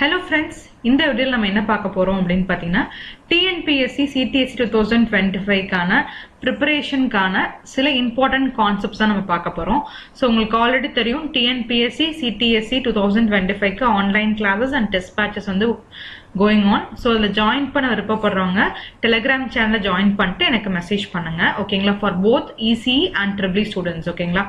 Hello friends, இந்த வீடியோல நம்ம என்ன பார்க்க போறோம் அப்படினு பாத்தீங்கன்னா TNPSC CTSE 2025 கான preparation கான சில important concepts தான் நம்ம பார்க்க போறோம். சோ உங்களுக்கு ஆல்ரெடி தெரியும் TNPSC CTSE 2025 க்கு online classes and test batches வந்து going on. So அதுல join பண்ண விருப்பப்படுறவங்க Telegram channel join பண்ணிட்டு எனக்கு மெசேஜ் பண்ணுங்க. ஓகேங்களா? for both ECE and EEE students. ஓகேங்களா?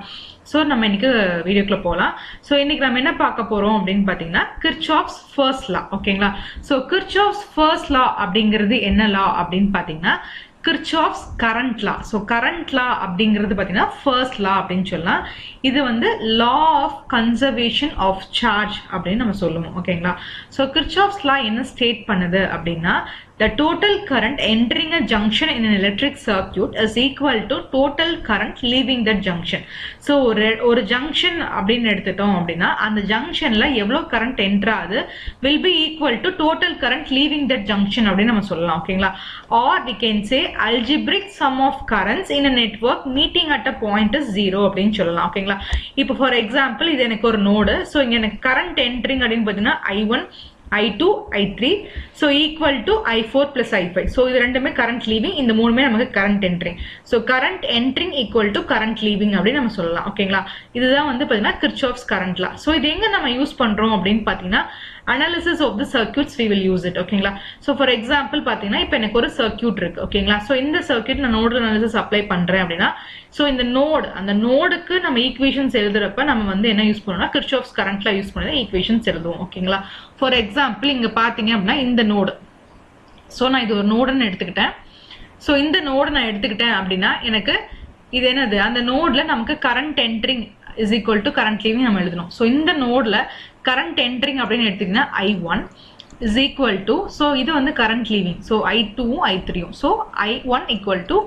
So நம்ம இன்னைக்கு வீடியோக்குள்ள போலாம். சோ இன்னைக்கு நம்ம என்ன பார்க்க போறோம் அப்படினு பாத்தீங்கன்னா Kirchhoff's first law. ஓகேங்களா? So Kirchhoff's first law அப்படிங்கிறது என்ன law அப்படினு பாத்தீங்கன்னா Kirchhoff's current law. So current law அப்படிங்கிறது பாத்தீங்கன்னா first law அப்படினு சொல்லலாம். இது வந்து law of conservation of charge அப்படினு நம்ம சொல்லுவோம். ஓகேங்களா? So Kirchhoff's law என்ன ஸ்டேட் பண்ணுது அப்படின்னா the total current entering a junction in an electric circuit is equal to total current leaving that junction. So ஒரு junction அப்படின்னு எடுத்துட்டோம் அப்படின்னா அந்த junctionல எவ்வளவு current enter ஆகுது will be equal to total current leaving that junction அப்படின்னு நம்ம சொல்லலாம். ஓகேங்களா? Or we can say algebraic sum of currents in a network meeting at a point is 0 அப்படின்னு சொல்லலாம். ஓகேங்களா? இப்போ for example இது எனக்கு ஒரு நோடு. So இங்க எனக்கு current entering அப்படின்னு பார்த்தீங்கன்னா I1 I2 I3 so equal to I4 plus I5. So இது ரெண்டுமே current leaving, இந்த மூணுமே நமக்கு current entering. So current entering equal to current leaving அப்படின்னு நம்ம சொல்லலாம். ஓகேங்களா? இதுதான் வந்து பாத்தீங்கன்னா Kirchhoff's current law. So இது எங்க நம்ம யூஸ் பண்றோம் அப்படின்னு பாத்தீங்கன்னா analysis of the circuits we will use it. ஓகேங்களா? So for example பாத்தீங்கன்னா இப்போ எனக்கு ஒரு circuit இருக்கு. ஓகேங்களா? So இந்த circuit நான் nodal analysis apply பண்றேன் அப்படின்னா so இந்த node அந்த நோடுக்கு நம்ம ஈக்குவேஷன்ஸ் எழுதுறப்ப நம்ம வந்து என்ன யூஸ் பண்ணுவோம்னா Kirchhoff's current law யூஸ் பண்ணி ஈக்குவேஷன்ஸ் எழுதுவோம். ஓகேங்களா? For example இங்க பாத்தீங்க அப்படின்னா இந்த நோடு. So நான் இது ஒரு நோடுன்னு எடுத்துக்கிட்டேன். So இந்த நோடு நான் எடுத்துக்கிட்டேன் அப்படின்னா எனக்கு இது என்னது அந்த நோட்ல நமக்கு current entering is equal to current leaving நம்ம எழுதணும். So இந்த நோட்ல current entering அப்படின்னு எடுத்தீங்கன்னா I1 is equal to so இது வந்து current leaving. So I2 I3. So I1 equal to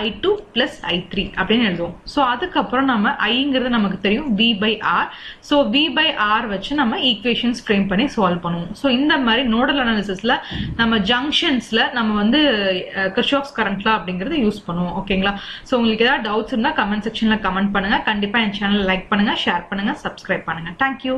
I2 plus I3 அப்படின்னு எழுதுவோம். So அதுக்கப்புறம் நம்ம Iங்கிறது நமக்கு தெரியும் V by R. So V by R வச்சு நம்ம equations frame பண்ணி solve பண்ணுவோம். So இந்த மாதிரி nodal analysisல நம்ம junctionsல நம்ம வந்து Kirchhoff's current law அப்படிங்கிறது யூஸ் பண்ணுவோம். ஓகேங்களா? So உங்களுக்கு ஏதாவது டவுட்ஸ் இருந்தா கமெண்ட் செக்ஷன்ல கமெண்ட் பண்ணுங்க. கண்டிப்பா என் சேனலை லைக் பண்ணுங்க, ஷேர் பண்ணுங்க, சப்ஸ்கிரைப் பண்ணுங்க. Thank you.